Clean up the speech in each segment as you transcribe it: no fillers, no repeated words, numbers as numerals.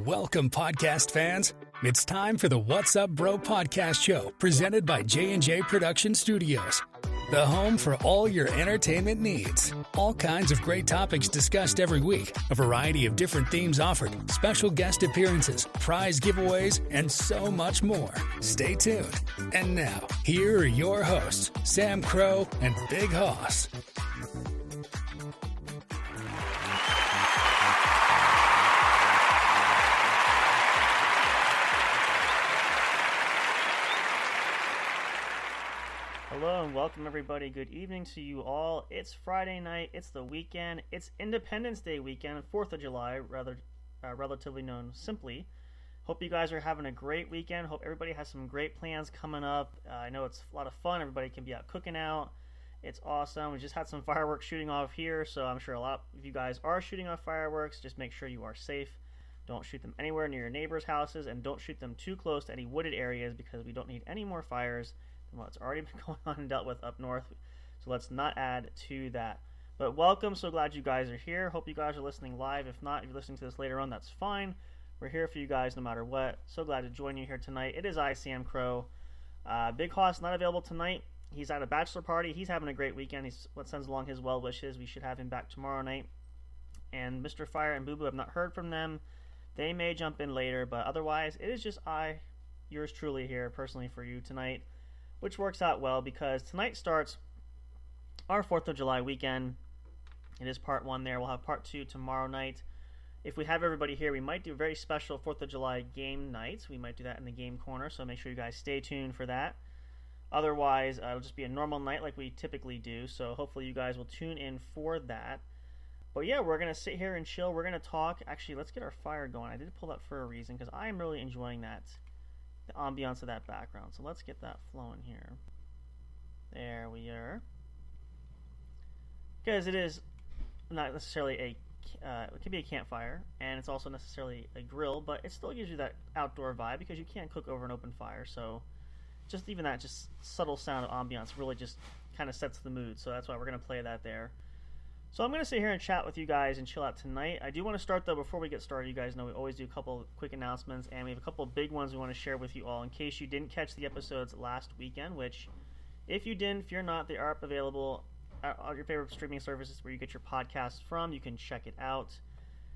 Welcome, podcast fans. It's time for the What's Up Bro podcast show presented by J&J Production Studios, the home for all your entertainment needs. All kinds of great topics discussed every week, a variety of different themes offered, special guest appearances, prize giveaways, and so much more. Stay tuned. And now, here are your hosts, Sam Crow and Big Hoss. Hello and welcome everybody. Good evening to you all. It's Friday night. It's the weekend. It's Independence Day weekend, 4th of July, relatively known simply. Hope you guys are having a great weekend. Hope everybody has some great plans coming up. I know it's a lot of fun. Everybody can be out cooking out. It's awesome. We just had some fireworks shooting off here, so I'm sure a lot of you guys are shooting off fireworks. Just make sure you are safe. Don't shoot them anywhere near your neighbors' houses, and don't shoot them too close to any wooded areas because we don't need any more fires. Well, it's already been going on and dealt with up north, so let's not add to that. But welcome, so glad you guys are here. Hope you guys are listening live. If not, if you're listening to this later on, that's fine. We're here for you guys no matter what. So glad to join you here tonight. It is I, Sam Crow. Big Hoss not available tonight. He's at a bachelor party. He's having a great weekend. He's what sends along his well wishes. We should have him back tomorrow night. And Mr. Fire and Boo Boo have not heard from them. They may jump in later, but otherwise, it is just I, yours truly here personally for you tonight. Which works out well because tonight starts our 4th of July weekend. It is part 1 there. We'll have part 2 tomorrow night. If we have everybody here, we might do a very special 4th of July game night. We might do that in the game corner, so make sure you guys stay tuned for that. Otherwise, it'll just be a normal night like we typically do, so hopefully you guys will tune in for that. But yeah, we're going to sit here and chill. We're going to talk. Actually, let's get our fire going. I did pull that for a reason because I am really enjoying that. The ambiance of that background. So let's get that flowing here. There we are. Because it is not necessarily it can be a campfire, and it's also necessarily a grill, but it still gives you that outdoor vibe because you can't cook over an open fire. So just even that just subtle sound of ambiance really just kind of sets the mood. So that's why we're going to play that there. So I'm going to sit here and chat with you guys and chill out tonight. I do want to start, though, before we get started. You guys know we always do a couple of quick announcements, and we have a couple of big ones we want to share with you all in case you didn't catch the episodes last weekend, which, if you didn't, fear not, they are available at all your favorite streaming services where you get your podcasts from. You can check it out.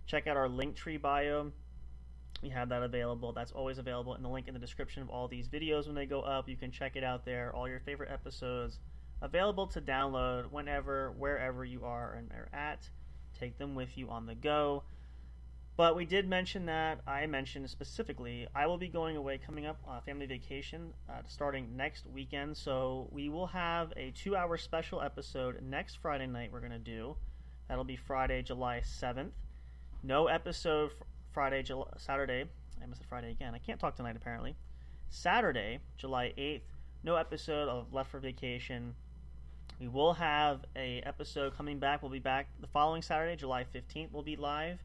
Check out our Linktree bio. We have that available. That's always available in the link in the description of all these videos when they go up. You can check it out there. All your favorite episodes available to download whenever, wherever you are and are at. Take them with you on the go. But we did mention that, I mentioned specifically, I will be going away coming up on a family vacation starting next weekend. So we will have a 2-hour special episode next Friday night we're going to do. That'll be Friday, July 7th. No episode Saturday. I missed Friday again. I can't talk tonight apparently. Saturday, July 8th. No episode of Left for Vacation. We will have a episode coming back. We'll be back the following Saturday, July 15th. We'll be live.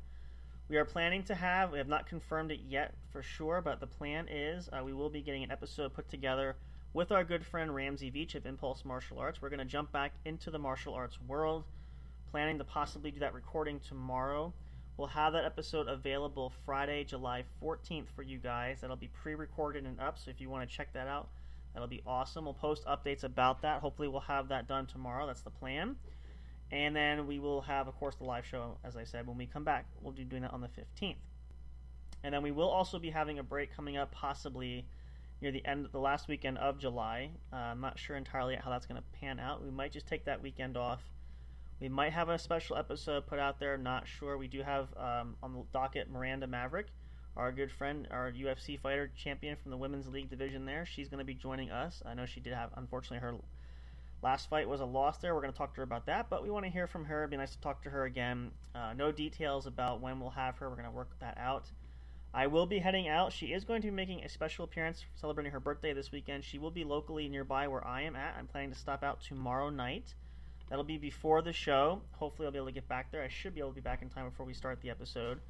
We are planning to have, we have not confirmed it yet for sure, but the plan is we will be getting an episode put together with our good friend Ramsey Veach of Impulse Martial Arts. We're going to jump back into the martial arts world, planning to possibly do that recording tomorrow. We'll have that episode available Friday, July 14th for you guys. That'll be pre-recorded and up, so if you want to check that out, that'll be awesome. We'll post updates about that. Hopefully we'll have that done tomorrow. That's the plan. And then we will have, of course, the live show, as I said, when we come back. We'll be doing that on the 15th. And then we will also be having a break coming up possibly near the end of the last weekend of July. I'm not sure entirely how that's going to pan out. We might just take that weekend off. We might have a special episode put out there. Not sure. We do have on the docket Miranda Maverick, our good friend, our UFC fighter champion from the Women's League division there. She's going to be joining us. I know she did have, unfortunately, her last fight was a loss there. We're going to talk to her about that, but we want to hear from her. It'd be nice to talk to her again. No details about when we'll have her. We're going to work that out. I will be heading out. She is going to be making a special appearance celebrating her birthday this weekend. She will be locally nearby where I am at. I'm planning to stop out tomorrow night. That'll be before the show. Hopefully I'll be able to get back there. I should be able to be back in time before we start the episode.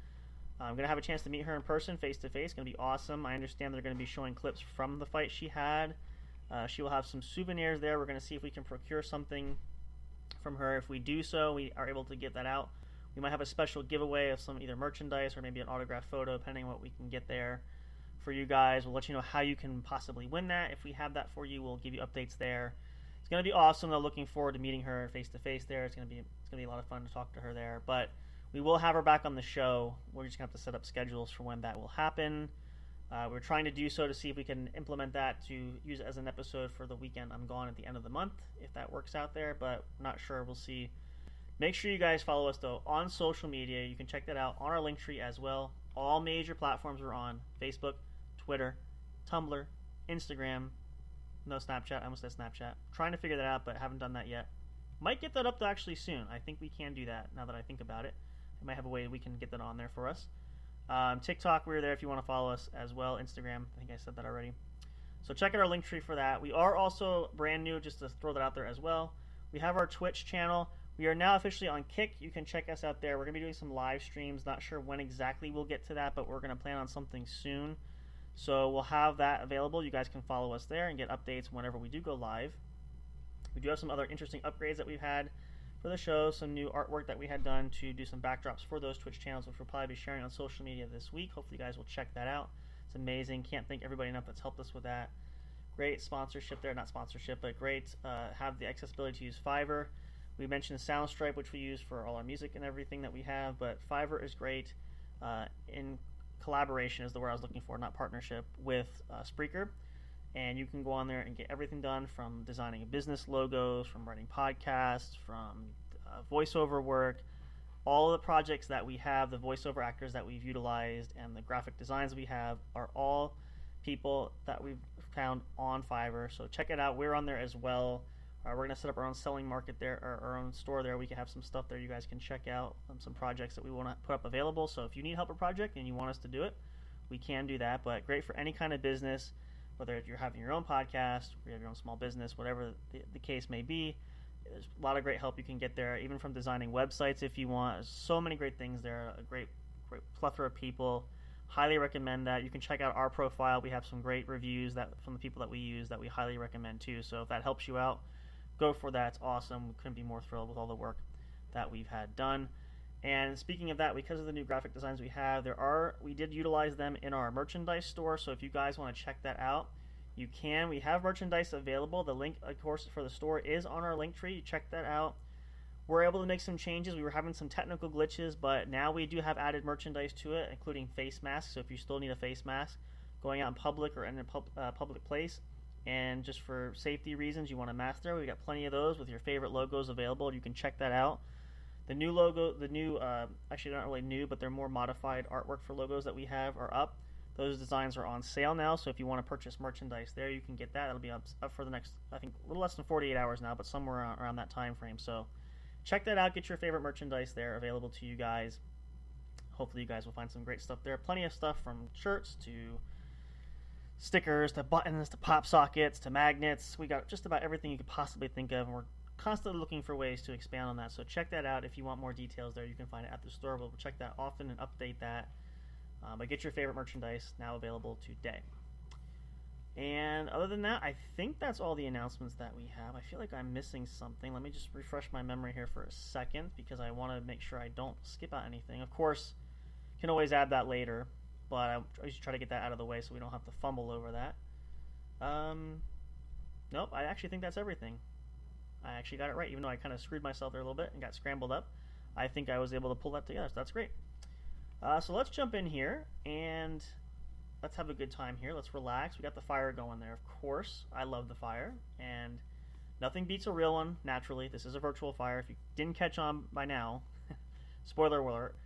I'm going to have a chance to meet her in person, face-to-face. It's going to be awesome. I understand they're going to be showing clips from the fight she had. She will have some souvenirs there. We're going to see if we can procure something from her. If we do so, we are able to get that out. We might have a special giveaway of some either merchandise or maybe an autographed photo, depending on what we can get there for you guys. We'll let you know how you can possibly win that. If we have that for you, we'll give you updates there. It's going to be awesome, though. Looking forward to meeting her face to face there. It's going to be a lot of fun to talk to her there. But we will have her back on the show. We're just going to have to set up schedules for when that will happen. We're trying to do so to see if we can implement that to use it as an episode for the weekend I'm gone at the end of the month, if that works out there, but we're not sure. We'll see. Make sure you guys follow us, though, on social media. You can check that out on our Linktree as well. All major platforms we're on: Facebook, Twitter, Tumblr, Instagram. No Snapchat. I almost said Snapchat. Trying to figure that out, but haven't done that yet. Might get that up to actually soon. I think we can do that now that I think about it. I might have a way we can get that on there for us. TikTok, we're there if you want to follow us as well. Instagram, I think I said that already. So check out our Linktree for that. We are also brand new, just to throw that out there as well. We have our Twitch channel. We are now officially on Kick. You can check us out there. We're going to be doing some live streams. Not sure when exactly we'll get to that, but we're going to plan on something soon. So we'll have that available. You guys can follow us there and get updates whenever we do go live. We do have some other interesting upgrades that we've had for the show, some new artwork that we had done to do some backdrops for those Twitch channels, which we'll probably be sharing on social media this week. Hopefully you guys will check that out. It's amazing. Can't thank everybody enough that's helped us with that. Great sponsorship there. Not sponsorship, but great. Have the accessibility to use Fiverr. We mentioned Soundstripe, which we use for all our music and everything that we have, but Fiverr is great. In collaboration is the word I was looking for, not partnership, with Spreaker. And you can go on there and get everything done, from designing business logos, from writing podcasts, from voiceover work. All of the projects that we have, the voiceover actors that we've utilized, and the graphic designs we have are all people that we've found on Fiverr. So check it out. We're on there as well. We're going to set up our own selling market there, or our own store there. We can have some stuff there you guys can check out, some projects that we want to put up available. So if you need help with a project and you want us to do it, we can do that. But great for any kind of business, whether you're having your own podcast, or you have your own small business, whatever the case may be. There's a lot of great help you can get there, even from designing websites if you want. There's so many great things there, a great plethora of people. Highly recommend that. You can check out our profile. We have some great reviews that from the people that we use that we highly recommend too. So if that helps you out, go for that. It's awesome. We couldn't be more thrilled with all the work that we've had done. And speaking of that, because of the new graphic designs we have, we did utilize them in our merchandise store. So if you guys want to check that out, you can. We have merchandise available. The link, of course, for the store is on our Linktree. Check that out. We're able to make some changes. We were having some technical glitches, but now we do have added merchandise to it, including face masks. So if you still need a face mask going out in public or in a public place, and just for safety reasons, you want a mask there, we got plenty of those with your favorite logos available. You can check that out. The new logo, actually they're not really new, but they're more modified artwork for logos that we have are up. Those designs are on sale now, so if you want to purchase merchandise there, you can get that. It'll be up for the next, I think, a little less than 48 hours now, but somewhere around that time frame. So check that out. Get your favorite merchandise there available to you guys. Hopefully you guys will find some great stuff there. Plenty of stuff, from shirts to stickers to buttons to pop sockets to magnets. We got just about everything you could possibly think of, and we're constantly looking for ways to expand on that. So check that out. If you want more details there, you can find it at the store. We'll check that often and update that. But get your favorite merchandise now available today. And other than that, I think that's all the announcements that we have. I feel like I'm missing something. Let me just refresh my memory here for a second, because I want to make sure I don't skip out anything. Of course, you can always add that later, but I usually try to get that out of the way so we don't have to fumble over that. Nope, I actually think that's everything. I actually got it right, even though I kind of screwed myself there a little bit and got scrambled up. I think I was able to pull that together, so that's great. So let's jump in here and let's have a good time here. Let's relax. We got the fire going there, of course. I love the fire, and nothing beats a real one, naturally. This is a virtual fire. If you didn't catch on by now, spoiler alert,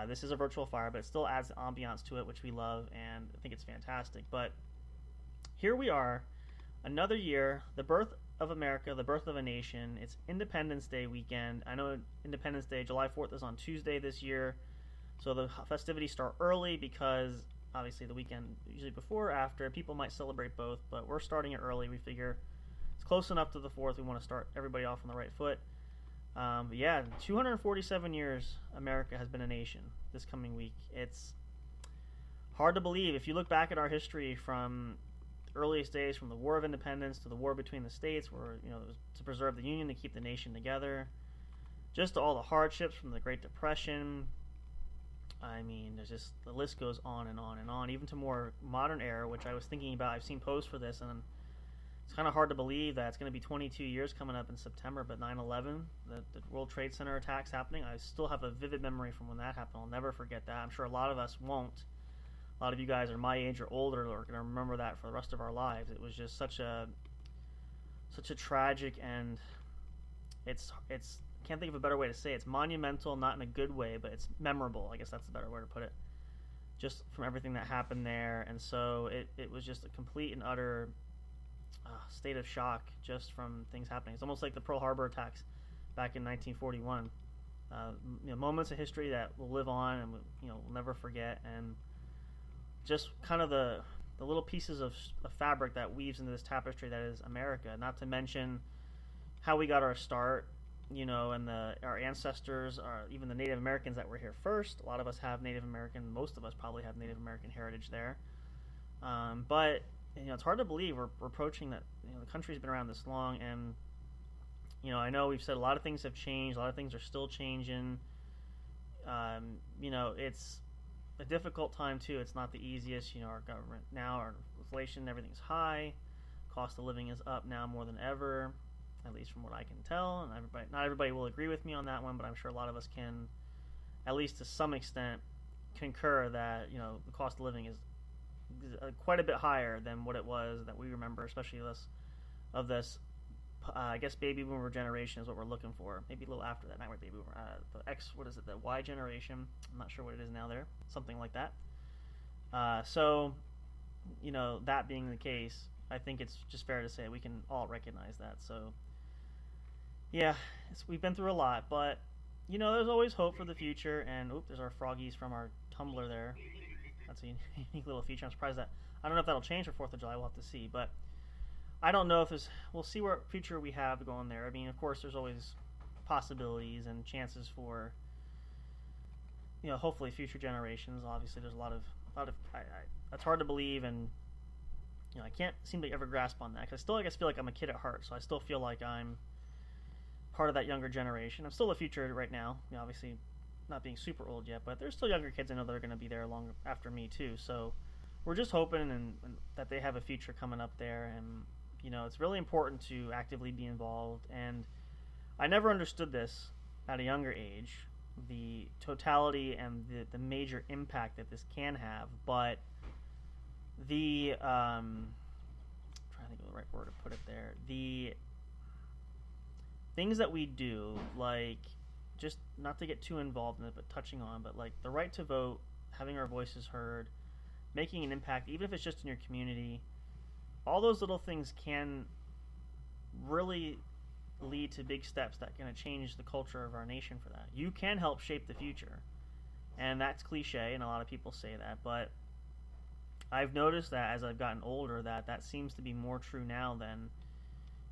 this is a virtual fire, but it still adds the ambiance to it, which we love, and I think it's fantastic. But here we are, another year, the birth of America, the birth of a nation. It's Independence Day weekend. I know Independence Day, July 4th, is on Tuesday this year. So the festivities start early because obviously the weekend, usually before or after, people might celebrate both, but we're starting it early. We figure it's close enough to the 4th. We want to start everybody off on the right foot. But yeah, 247 years America has been a nation this coming week. It's hard to believe. If you look back at our history from the earliest days, from the War of Independence to the war between the states, where it was to preserve the Union, to keep the nation together. just all the hardships from the Great Depression. I mean, there's just, the list goes on and on and on, even to more modern era, which I was thinking about. I've seen posts for this, and it's kind of hard to believe that it's going to be 22 years coming up in September, but 9/11, the World Trade Center attacks happening, I still have a vivid memory from when that happened. I'll never forget that. I'm sure a lot of us won't. A lot of you guys are my age or older are going to remember that for the rest of our lives. It was just such a tragic, and it's can't think of a better way to say it. It's monumental, not in a good way, but it's memorable. I guess that's a better way to put it. Just from everything that happened there, and so it was just a complete and utter state of shock just from things happening. It's almost like the Pearl Harbor attacks back in 1941. Moments of history that will live on and we'll never forget, and just kind of the little pieces of fabric that weaves into this tapestry that is America. Not to mention how we got our start. And our ancestors, even the Native Americans that were here first. A lot of us have Native American, most of us probably have Native American heritage there. But it's hard to believe we're approaching that. The country's been around this long, and I know we've said a lot of things have changed. A lot of things are still changing. It's a difficult time too. It's not the easiest. Our government now, our inflation, everything's high. Cost of living is up now more than ever, at least from what I can tell. And not everybody will agree with me on that one, but I'm sure a lot of us can, at least to some extent, concur that the cost of living is quite a bit higher than what it was that we remember, especially of this. I guess baby boomer generation is what we're looking for. Maybe a little after that, not baby boomer. The Y generation. I'm not sure what it is now there. Something like that. So, that being the case, I think it's just fair to say we can all recognize that. So, yeah, we've been through a lot, but, there's always hope for the future. And, there's our froggies from our Tumblr there. That's a unique little feature. I'm surprised that, I don't know if that'll change for 4th of July. We'll have to see. But I don't know if we'll see what future we have going there. I mean, of course, there's always possibilities and chances for, hopefully future generations. Obviously, there's a lot of that's hard to believe, and I can't seem to ever grasp on that, because I feel like I'm a kid at heart. So I still feel like I'm part of that younger generation. I'm still the future right now. Obviously, not being super old yet, but there's still younger kids I know that are going to be there long after me too. So we're just hoping and that they have a future coming up there, and it's really important to actively be involved. And I never understood this at a younger age, the totality and the major impact that this can have, but the trying to think of the right word to put it there, the things that we do, like, just not to get too involved in it, but touching on, but like the right to vote, having our voices heard, making an impact, even if it's just in your community, all those little things can really lead to big steps that are going to change the culture of our nation for that. You can help shape the future. And that's cliche, and a lot of people say that, but I've noticed that as I've gotten older that seems to be more true now than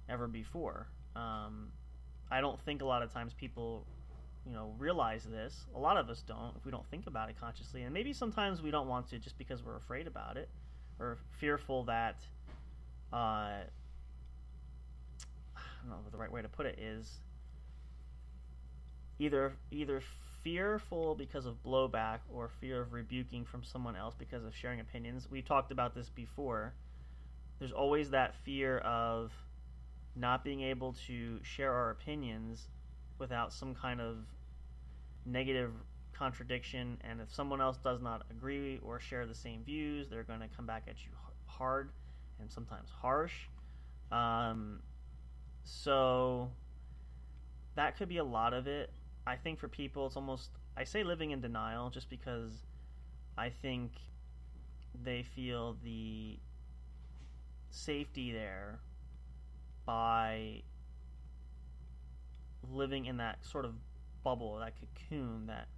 ever before. I don't think a lot of times people realize this. A lot of us don't, if we don't think about it consciously. And maybe sometimes we don't want to just because we're afraid about it, or fearful that, I don't know what the right way to put it is, either fearful because of blowback or fear of rebuking from someone else because of sharing opinions. We talked about this before. There's always that fear of not being able to share our opinions without some kind of negative contradiction, and if someone else does not agree or share the same views, they're going to come back at you hard and sometimes harsh. So that could be a lot of it. I think for people, it's almost, I say living in denial, just because I think they feel the safety there by living in that sort of bubble, that cocoon that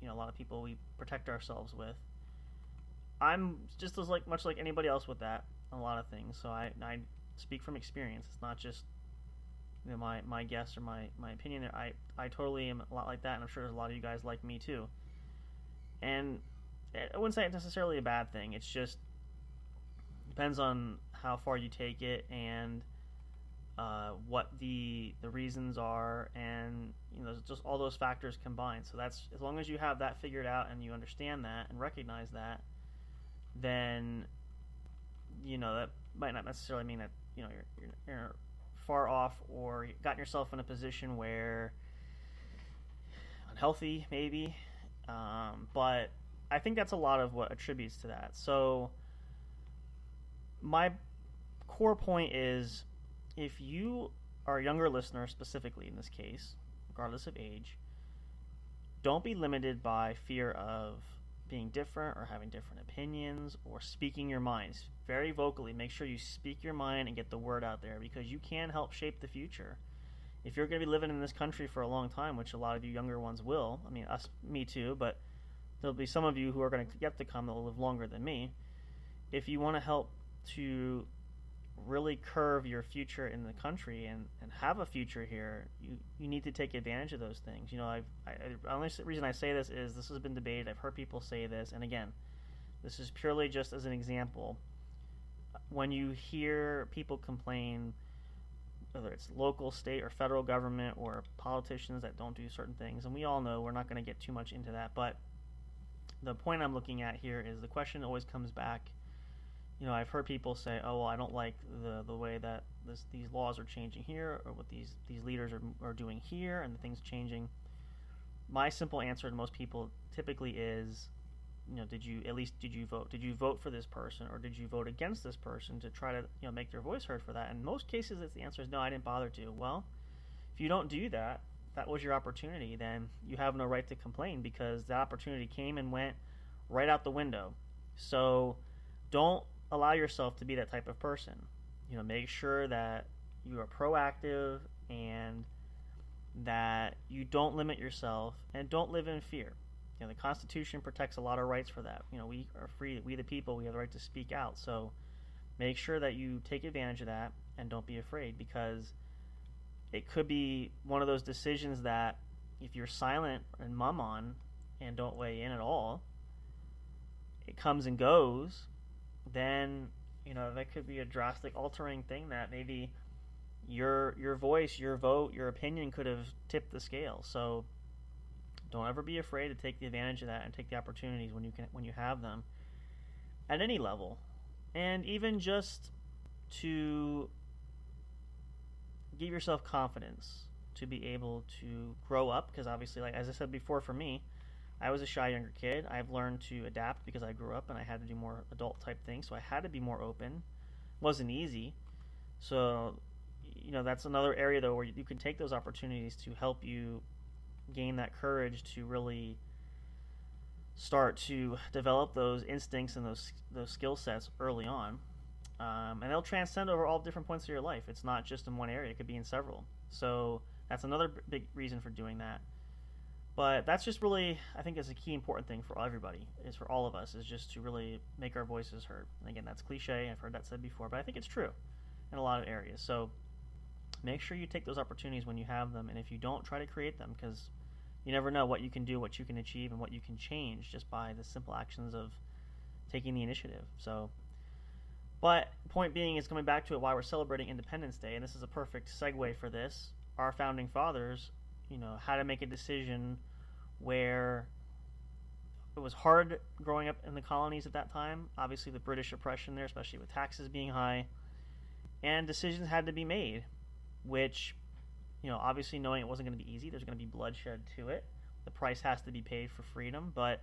a lot of people we protect ourselves with. I'm just as much like anybody else with that, a lot of things. So I speak from experience. It's not just my guess or my opinion. I totally am a lot like that, and I'm sure there's a lot of you guys like me too. And I wouldn't say it's necessarily a bad thing. It's just depends on how far you take it, and what the reasons are, and just all those factors combined. So that's, as long as you have that figured out and you understand that and recognize that, then that might not necessarily mean that you're far off or gotten yourself in a position where unhealthy maybe, but I think that's a lot of what attributes to that. So my core point is, if you are a younger listener, specifically in this case, regardless of age, don't be limited by fear of being different or having different opinions or speaking your minds very vocally. Make sure you speak your mind and get the word out there, because you can help shape the future. If you're going to be living in this country for a long time, which a lot of you younger ones will, I mean, me too, but there'll be some of you who are going to get to come that will live longer than me. If you want to help to really curve your future in the country and have a future here, you need to take advantage of those things. The only reason I say this is this has been debated. I've heard people say this, and again, this is purely just as an example. When you hear people complain, whether it's local, state, or federal government, or politicians that don't do certain things, and we all know we're not going to get too much into that, but the point I'm looking at here is the question always comes back. I've heard people say, oh, well, I don't like the way that these laws are changing here, or what these leaders are doing here, and the things changing. My simple answer to most people typically is, did you vote? Did you vote for this person, or did you vote against this person to try to make their voice heard for that? And in most cases, the answer is no, I didn't bother to. Well, if you don't do that, that was your opportunity, then you have no right to complain, because that opportunity came and went right out the window. So don't allow yourself to be that type of person. Make sure that you are proactive and that you don't limit yourself and don't live in fear. The Constitution protects a lot of rights for that. We are free. We the people, we have the right to speak out. So make sure that you take advantage of that and don't be afraid, because it could be one of those decisions that if you're silent and mum on and don't weigh in at all, it comes and goes, then that could be a drastic altering thing that maybe your voice, your vote, your opinion could have tipped the scale. So don't ever be afraid to take the advantage of that and take the opportunities when you have them at any level. And even just to give yourself confidence to be able to grow up, because obviously, like as I said before, for me, I was a shy younger kid. I've learned to adapt because I grew up and I had to do more adult type things, so I had to be more open. It wasn't easy. So, that's another area though where you can take those opportunities to help you gain that courage to really start to develop those instincts and those skill sets early on. And they'll transcend over all different points of your life. It's not just in one area. It could be in several. So that's another big reason for doing that. But that's just really, I think, is a key important thing for everybody, is for all of us, is just to really make our voices heard. And again, that's cliche. I've heard that said before, but I think it's true in a lot of areas. So make sure you take those opportunities when you have them. And if you don't, try to create them, because you never know what you can do, what you can achieve, and what you can change just by the simple actions of taking the initiative. So, but point being is, coming back to it, why we're celebrating Independence Day, and this is a perfect segue for this. Our founding fathers, how to make a decision where it was hard growing up in the colonies at that time. Obviously, the British oppression there, especially with taxes being high, and decisions had to be made, which, obviously knowing it wasn't going to be easy, there's going to be bloodshed to it. The price has to be paid for freedom, but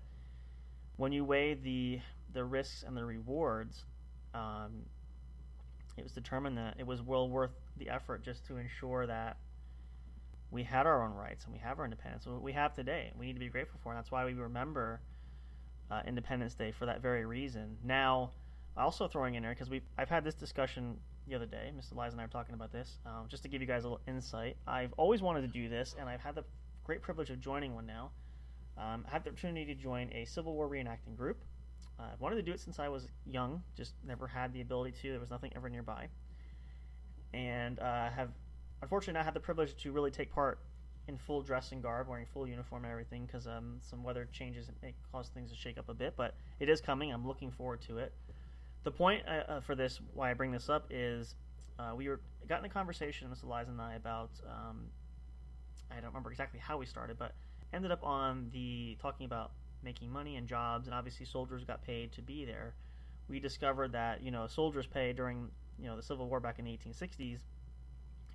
when you weigh the risks and the rewards, it was determined that it was well worth the effort just to ensure that we had our own rights and we have our independence. So what we have today, we need to be grateful for, and that's why we remember Independence Day for that very reason. Now, also throwing in there, because I've had this discussion the other day, Mr. Liza and I were talking about this, just to give you guys a little insight. I've always wanted to do this, and I've had the great privilege of joining one now. I had the opportunity to join a Civil War reenacting group. I've wanted to do it since I was young, just never had the ability to. There was nothing ever nearby. And have unfortunately not had the privilege to really take part in full dress and garb, wearing full uniform and everything, because some weather changes may cause things to shake up a bit, but it is coming. I'm looking forward to it. The point for this, why I bring this up, is we got in a conversation, Miss Eliza and I, about I don't remember exactly how we started, but ended up on the talking about making money and jobs, and obviously soldiers got paid to be there. We discovered that soldiers' pay during the Civil War back in the 1860s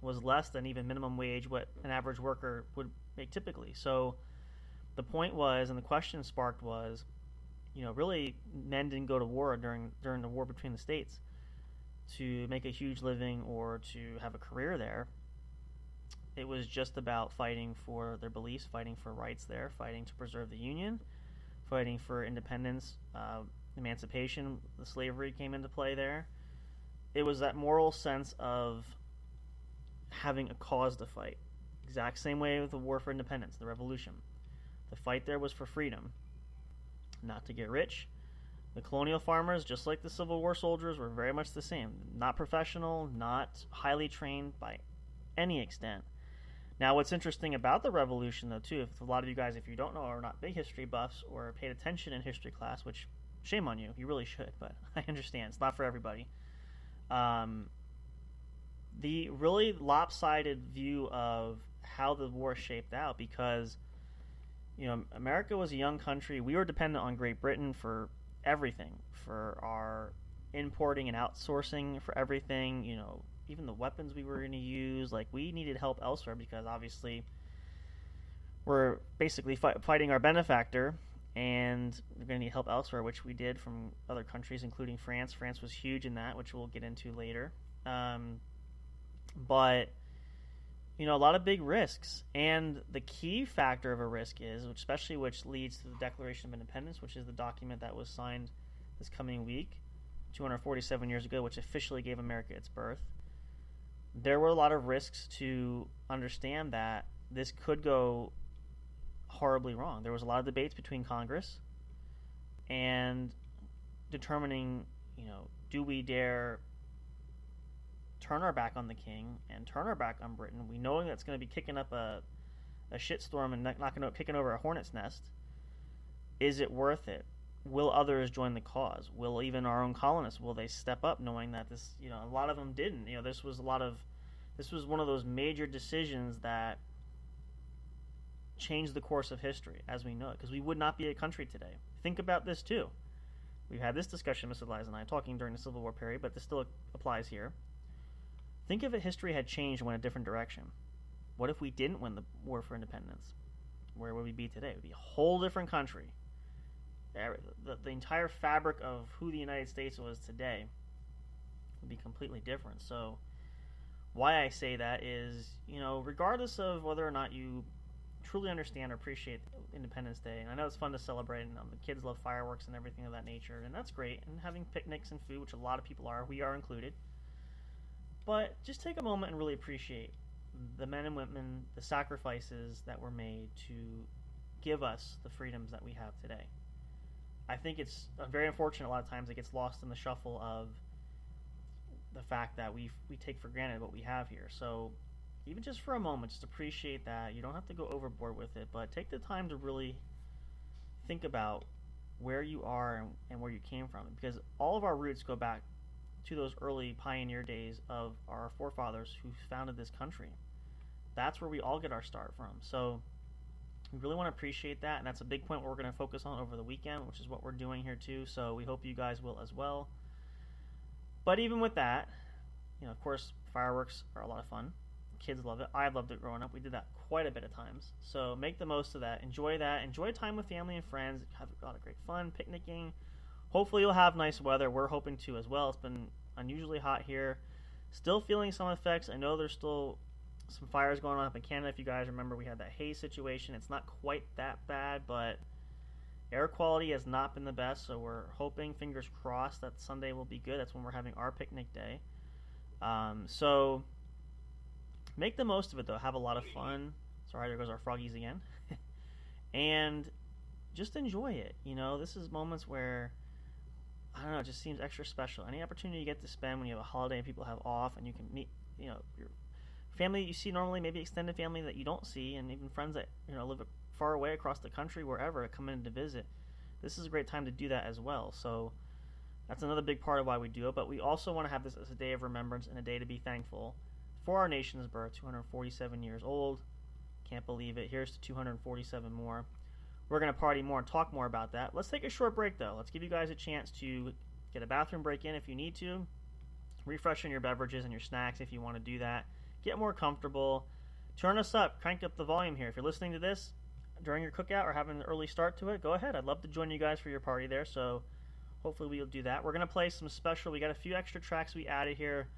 was less than even minimum wage, what an average worker would make typically. So the point was, and the question sparked was, really men didn't go to war during the war between the states to make a huge living or to have a career there. It was just about fighting for their beliefs, fighting for rights there, fighting to preserve the Union, fighting for independence, emancipation. The slavery came into play there. It was that moral sense of having a cause to fight. Exact same way with the War for Independence, the Revolution. The fight there was for freedom, not to get rich. The colonial farmers, just like the Civil War soldiers, were very much the same. Not professional, not highly trained by any extent. Now, what's interesting about the Revolution, though, too, if a lot of you guys, if you don't know, are not big history buffs or paid attention in history class, which, shame on you, you really should, but I understand. It's not for everybody. The really lopsided view of how the war shaped out, because, America was a young country. We were dependent on Great Britain for everything, for our importing and outsourcing for everything, even the weapons we were going to use. Like, we needed help elsewhere because obviously we're basically fighting our benefactor, and we're going to need help elsewhere, which we did from other countries, including France. France was huge in that, which we'll get into later. But, a lot of big risks. And the key factor of a risk is, which leads to the Declaration of Independence, which is the document that was signed this coming week, 247 years ago, which officially gave America its birth. There were a lot of risks to understand that this could go horribly wrong. There was a lot of debates between Congress and determining, do we dare turn our back on the king and turn our back on Britain? We know that's going to be kicking up a shitstorm and kicking over a hornet's nest. Is it worth it? Will others join the cause? Will even our own colonists, will they step up, knowing that this, a lot of them didn't. This was one of those major decisions that changed the course of history as we know it, because we would not be a country today. Think about this too. We've had this discussion, Ms. Eliza and I, talking during the Civil War period, but this still applies here. Think if history had changed and went a different direction. What if we didn't win the War for Independence? Where would we be today? It would be a whole different country. The entire fabric of who the United States was today would be completely different. So why I say that is, regardless of whether or not you truly understand or appreciate Independence Day, and I know it's fun to celebrate, and the kids love fireworks and everything of that nature, and that's great, and having picnics and food, which a lot of people are, we are included. But just take a moment and really appreciate the men and women, the sacrifices that were made to give us the freedoms that we have today. I think it's very unfortunate a lot of times it gets lost in the shuffle of the fact that we take for granted what we have here. So even just for a moment, just appreciate that. You don't have to go overboard with it, but take the time to really think about where you are and where you came from, because all of our roots go back to those early pioneer days of our forefathers who founded this country. That's where we all get our start from. So we really want to appreciate that, and that's a big point we're going to focus on over the weekend, which is what we're doing here too. So we hope you guys will as well. But even with that, of course, fireworks are a lot of fun. Kids love it. I loved it growing up. We did that quite a bit of times. So make the most of that. Enjoy that. Enjoy time with family and friends. Have a lot of great fun, picnicking. Hopefully you'll have nice weather. We're hoping to as well. It's been unusually hot here. Still feeling some effects. I know there's still some fires going on up in Canada. If you guys remember, we had that haze situation. It's not quite that bad, but air quality has not been the best. So we're hoping, fingers crossed, that Sunday will be good. That's when we're having our picnic day. So make the most of it, though. Have a lot of fun. Sorry, there goes our froggies again. And just enjoy it. This is moments where, I don't know, it just seems extra special. Any opportunity you get to spend when you have a holiday and people have off and you can meet, your family you see normally, maybe extended family that you don't see, and even friends that, live far away across the country, wherever, come in to visit. This is a great time to do that as well. So That's another big part of why we do it, but we also want to have this as a day of remembrance and a day to be thankful for our nation's birth, 247 years old. Can't believe it. Here's to 247 more. We're going to party more and talk more about that. Let's take a short break, though. Let's give you guys a chance to get a bathroom break in if you need to, refresh your beverages and your snacks if you want to do that, get more comfortable, turn us up, crank up the volume here. If you're listening to this during your cookout or having an early start to it, go ahead. I'd love to join you guys for your party there, so hopefully we'll do that. We're going to play some special, we got a few extra tracks we added here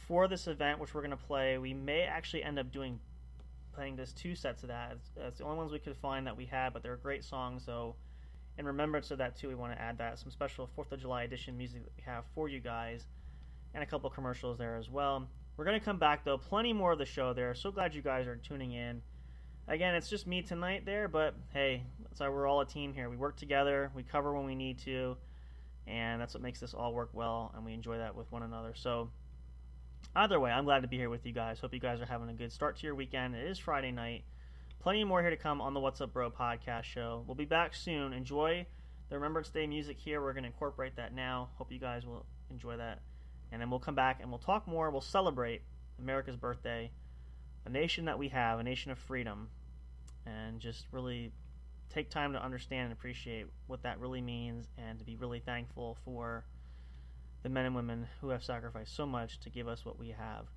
for this event, which we're going to play. We may actually end up playing just 2 sets of that. It's the only ones we could find that we had, but they're great songs, so in remembrance of that too, we want to add that, some special 4th of July edition music that we have for you guys, and a couple commercials there as well. We're going to come back, though, plenty more of the show there. So glad you guys are tuning in. Again, it's just me tonight there, but hey, that's why we're all a team here. We work together, we cover when we need to, and that's what makes this all work well, and we enjoy that with one another. So either way, I'm glad to be here with you guys. Hope you guys are having a good start to your weekend. It is Friday night. Plenty more here to come on the What's Up Bro podcast show. We'll be back soon. Enjoy the Remembrance Day music here. We're going to incorporate that now. Hope you guys will enjoy that. And then we'll come back and we'll talk more. We'll celebrate America's birthday, a nation that we have, a nation of freedom, and just really take time to understand and appreciate what that really means, and to be really thankful for the men and women who have sacrificed so much to give us what we have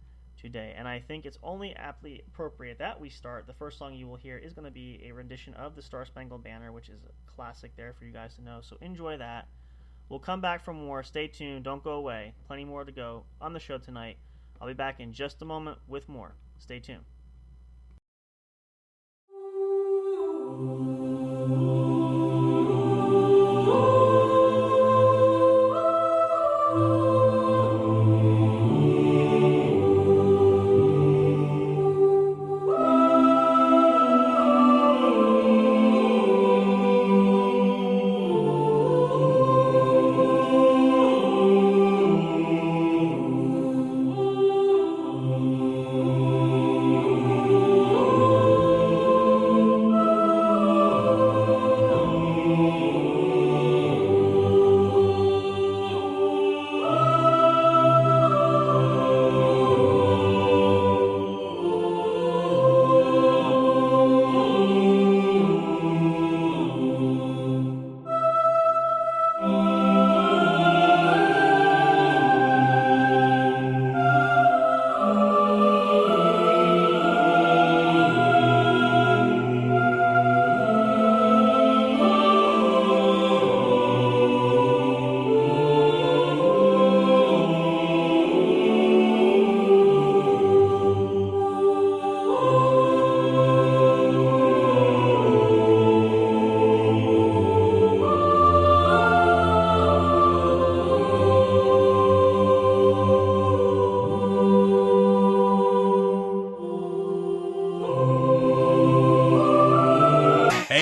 today. And I think it's only aptly appropriate that we start. The first song you will hear is going to be a rendition of the Star-Spangled Banner, which is a classic there for you guys to know. So enjoy that. We'll come back for more. Stay tuned. Don't go away. Plenty more to go on the show tonight. I'll be back in just a moment with more. Stay tuned.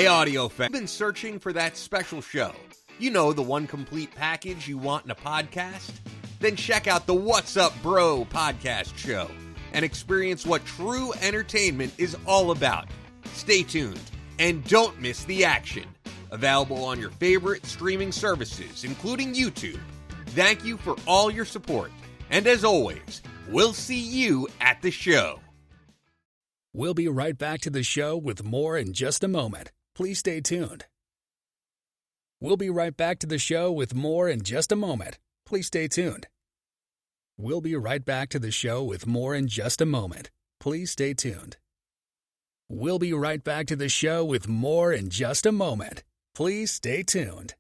Audio fan. You've been searching for that special show. You know, the one complete package you want in a podcast? Then check out the What's Up Bro podcast show and experience what true entertainment is all about. Stay tuned and don't miss the action. Available on your favorite streaming services, including YouTube. Thank you for all your support. And as always, we'll see you at the show. We'll be right back to the show with more in just a moment. Please stay tuned. We'll be right back to the show with more in just a moment. Please stay tuned. We'll be right back to the show with more in just a moment. Please stay tuned. We'll be right back to the show with more in just a moment. Please stay tuned.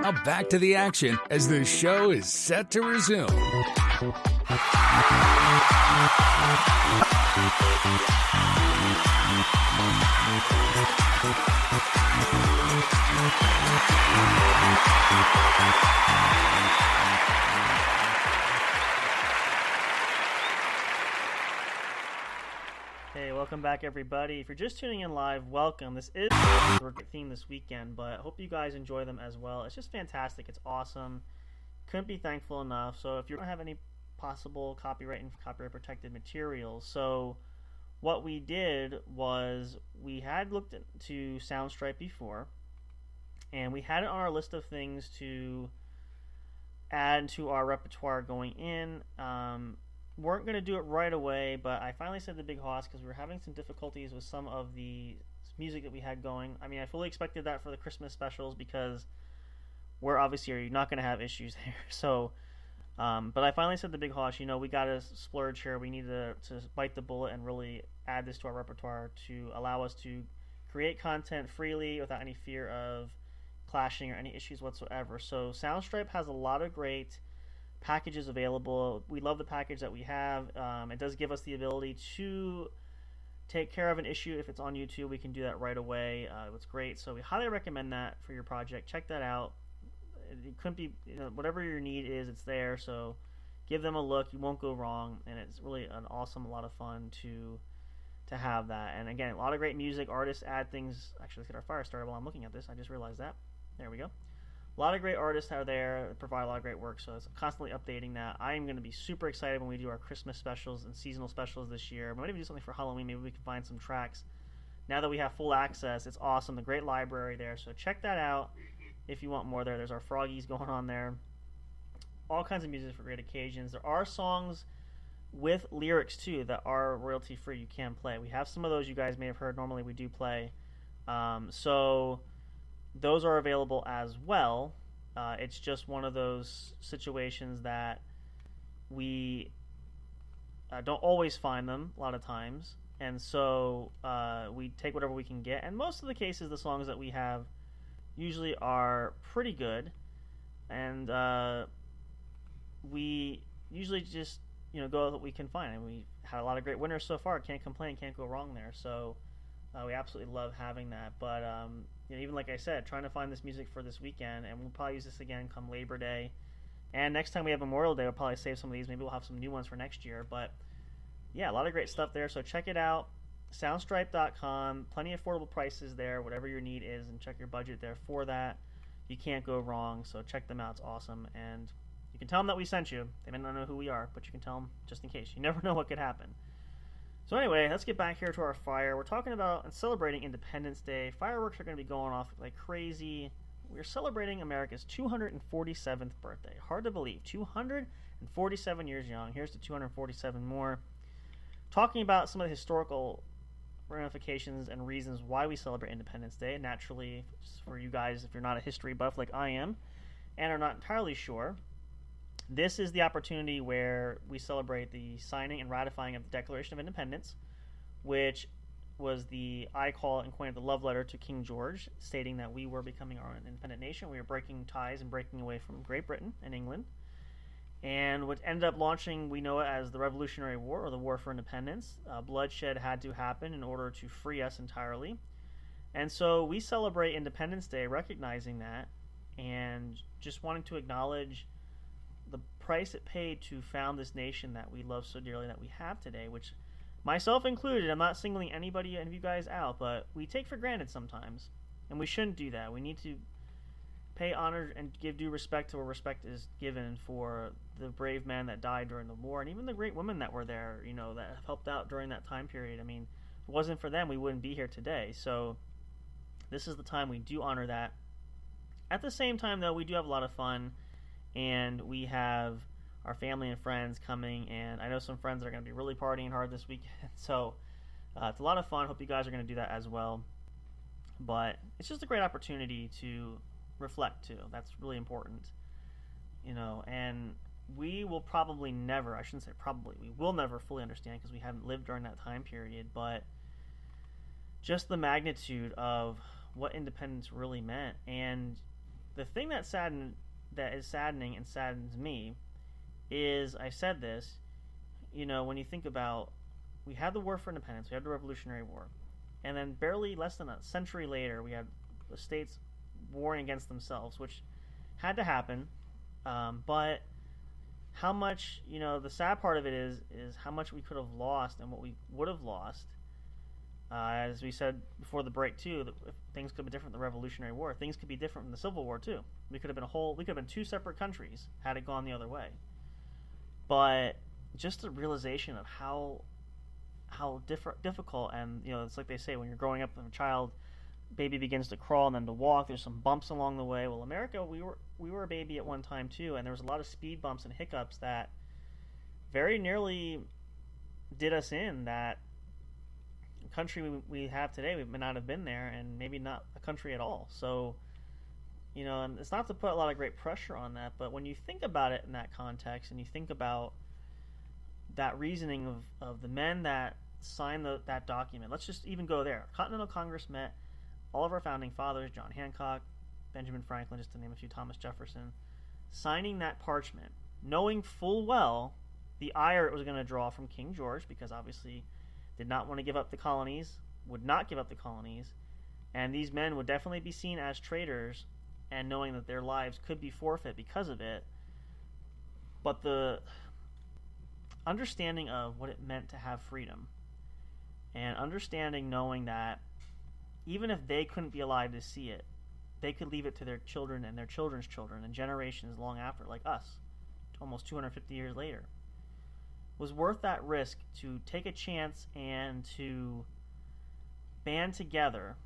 Now back to the action as the show is set to resume. Hey, welcome back, everybody. If you're just tuning in live, welcome. This is the theme this weekend, but I hope you guys enjoy them as well. It's just fantastic. It's awesome. Couldn't be thankful enough. So if you don't have any possible copyright and copyright protected materials, so what we did was we had looked into Soundstripe before, and we had it on our list of things to add to our repertoire going in. Weren't going to do it right away, but I finally said the big hoss because we were having some difficulties with some of the music that we had going. I mean, I fully expected that for the Christmas specials because we're obviously not going to have issues there. So, but I finally said the big hoss, we got to splurge here. We need to bite the bullet and really add this to our repertoire to allow us to create content freely without any fear of clashing or any issues whatsoever. So Soundstripe has a lot of great packages available. We love the package that we have. It does give us the ability to take care of an issue if it's on YouTube. We can do that right away. It's great. So we highly recommend that for your project. Check that out. It couldn't be, whatever your need is, it's there. So give them a look. You won't go wrong, and it's really an awesome, a lot of fun to have that. And again, a lot of great music. Artists add things. Actually, let's get our fire started while I'm looking at this. I just realized that. There we go. A lot of great artists are there that provide a lot of great work, so it's constantly updating that. I am going to be super excited when we do our Christmas specials and seasonal specials this year. We might even do something for Halloween. Maybe we can find some tracks. Now that we have full access, it's awesome. The great library there, so check that out if you want more there. There's our Froggies going on there. All kinds of music for great occasions. There are songs with lyrics, too, that are royalty-free you can play. We have some of those you guys may have heard. Normally we do play. So those are available as well. It's just one of those situations that we don't always find them a lot of times, and so we take whatever we can get. And most of the cases, the songs that we have usually are pretty good, and we usually just go with what we can find. And we had a lot of great winners so far. Can't complain, can't go wrong there. So we absolutely love having that. But even like I said, trying to find this music for this weekend, and we'll probably use this again come Labor Day. And next time we have Memorial Day, we'll probably save some of these. Maybe we'll have some new ones for next year. But yeah, a lot of great stuff there. So check it out. Soundstripe.com. Plenty of affordable prices there, whatever your need is, and check your budget there for that. You can't go wrong. So check them out. It's awesome. And you can tell them that we sent you. They may not know who we are, but you can tell them just in case. You never know what could happen. So anyway, let's get back here to our fire. We're talking about and celebrating Independence Day. Fireworks are going to be going off like crazy. We're celebrating America's 247th birthday. Hard to believe. 247 years young. Here's to 247 more. Talking about some of the historical ramifications and reasons why we celebrate Independence Day. Naturally, for you guys, if you're not a history buff like I am and are not entirely sure, this is the opportunity where we celebrate the signing and ratifying of the Declaration of Independence, which was I call it and coined the love letter to King George, stating that we were becoming our own independent nation. We were breaking ties and breaking away from Great Britain and England. And what ended up launching, we know it as the Revolutionary War, or the War for Independence. Bloodshed had to happen in order to free us entirely. And so we celebrate Independence Day recognizing that and just wanting to acknowledge the price it paid to found this nation that we love so dearly that we have today, which myself included. I'm not singling any of you guys out, but we take for granted sometimes, and we shouldn't do that. We need to pay honor and give due respect to where respect is given for the brave men that died during the war, and even the great women that were there, that helped out during that time period. I mean, if it wasn't for them, we wouldn't be here today. So this is the time we do honor that. At the same time, though, we do have a lot of fun, and we have our family and friends coming, and I know some friends that are going to be really partying hard this weekend, so it's a lot of fun. Hope you guys are going to do that as well. But it's just a great opportunity to reflect too. That's really important, and we will probably never, I shouldn't say probably, we will never fully understand because we haven't lived during that time period, but just the magnitude of what independence really meant. And the thing that is saddening and saddens me is, I said this, when you think about, we had the War for Independence, we had the Revolutionary War, and then barely less than a century later, we had the states warring against themselves, which had to happen, but how much, the sad part of it is how much we could have lost and what we would have lost. As we said before the break too, that if things could be different in the Revolutionary War, things could be different in the Civil War too. We could have been two separate countries had it gone the other way. But just the realization of how difficult, and it's like they say, when you're growing up as a child, baby begins to crawl and then to walk. There's some bumps along the way. Well, America, we were a baby at one time too, and there was a lot of speed bumps and hiccups that very nearly did us in. That country we have today, we may not have been there, and maybe not a country at all. So, and it's not to put a lot of great pressure on that, but when you think about it in that context, and you think about that reasoning of the men that signed that document, let's just even go there. Continental Congress met all of our founding fathers, John Hancock, Benjamin Franklin, just to name a few, Thomas Jefferson, signing that parchment, knowing full well the ire it was going to draw from King George, because obviously did not want to give up the colonies, would not give up the colonies, and these men would definitely be seen as traitors, and knowing that their lives could be forfeit because of it. But the understanding of what it meant to have freedom, and understanding, knowing that even if they couldn't be alive to see it, they could leave it to their children and their children's children and generations long after, like us, almost 250 years later, was worth that risk to take a chance and to band together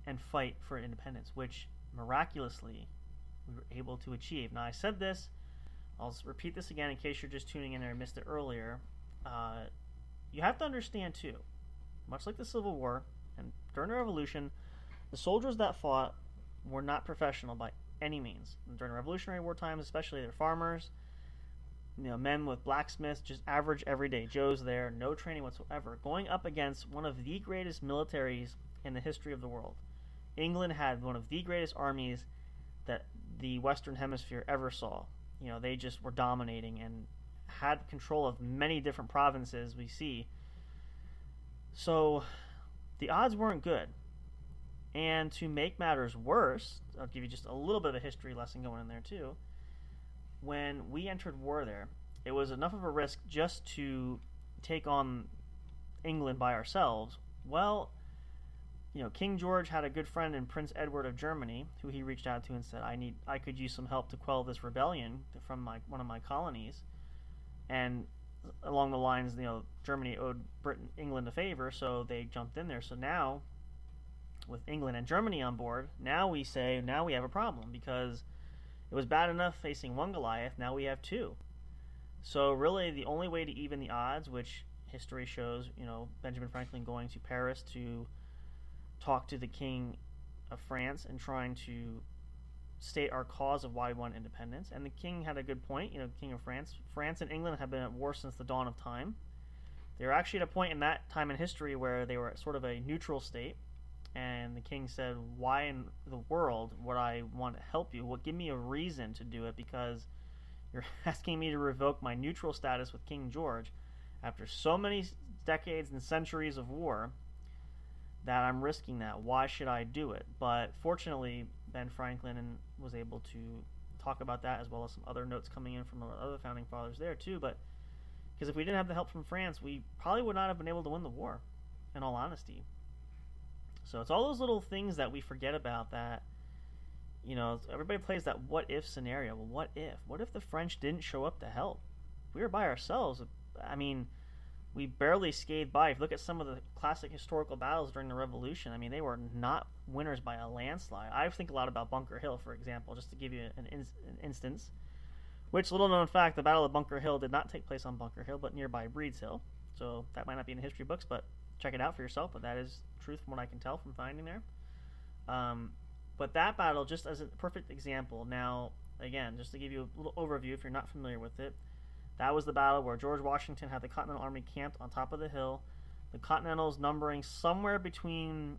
and fight for independence, which miraculously we were able to achieve. Now, I said this, I'll repeat this again in case you're just tuning in or missed it earlier. You have to understand too, much like the Civil War and during the Revolution, the soldiers that fought were not professional by any means. During Revolutionary War times, especially, they're farmers, men with blacksmiths, just average everyday Joes there, no training whatsoever, going up against one of the greatest militaries in the history of the world. England had one of the greatest armies that the Western Hemisphere ever saw. They just were dominating and had control of many different provinces we see. So the odds weren't good. And to make matters worse, I'll give you just a little bit of a history lesson going in there too. When we entered war there, it was enough of a risk just to take on England by ourselves. Well, King George had a good friend in Prince Edward of Germany, who he reached out to and said, I could use some help to quell this rebellion from one of my colonies. And along the lines, Germany owed England a favor, so they jumped in there. So now, with England and Germany on board, now we have a problem, because it was bad enough facing one Goliath, now we have two. So really the only way to even the odds, which history shows, Benjamin Franklin going to Paris to talk to the King of France and trying to state our cause of why we want independence. And the King had a good point, King of France. France and England have been at war since the dawn of time. They were actually at a point in that time in history where they were sort of a neutral state. And the King said, why in the world would I want to help you? Well, give me a reason to do it, because you're asking me to revoke my neutral status with King George after so many decades and centuries of war, that I'm risking that. Why should I do it? But fortunately, Ben Franklin was able to talk about that, as well as some other notes coming in from our other founding fathers there too. But because if we didn't have the help from France, we probably would not have been able to win the war, in all honesty. So it's all those little things that we forget about, that, everybody plays that what if scenario. Well, what if? What if the French didn't show up to help? We were by ourselves. I mean, we barely scathed by. If you look at some of the classic historical battles during the Revolution, I mean, they were not winners by a landslide. I think a lot about Bunker Hill, for example, just to give you an instance. Which, little known fact, the Battle of Bunker Hill did not take place on Bunker Hill, but nearby Breeds Hill. So that might not be in the history books, but check it out for yourself. But that is truth from what I can tell from finding there. But that battle, just as a perfect example, now, again, just to give you a little overview if you're not familiar with it, that was the battle where George Washington had the Continental Army camped on top of the hill. The Continentals numbering somewhere between,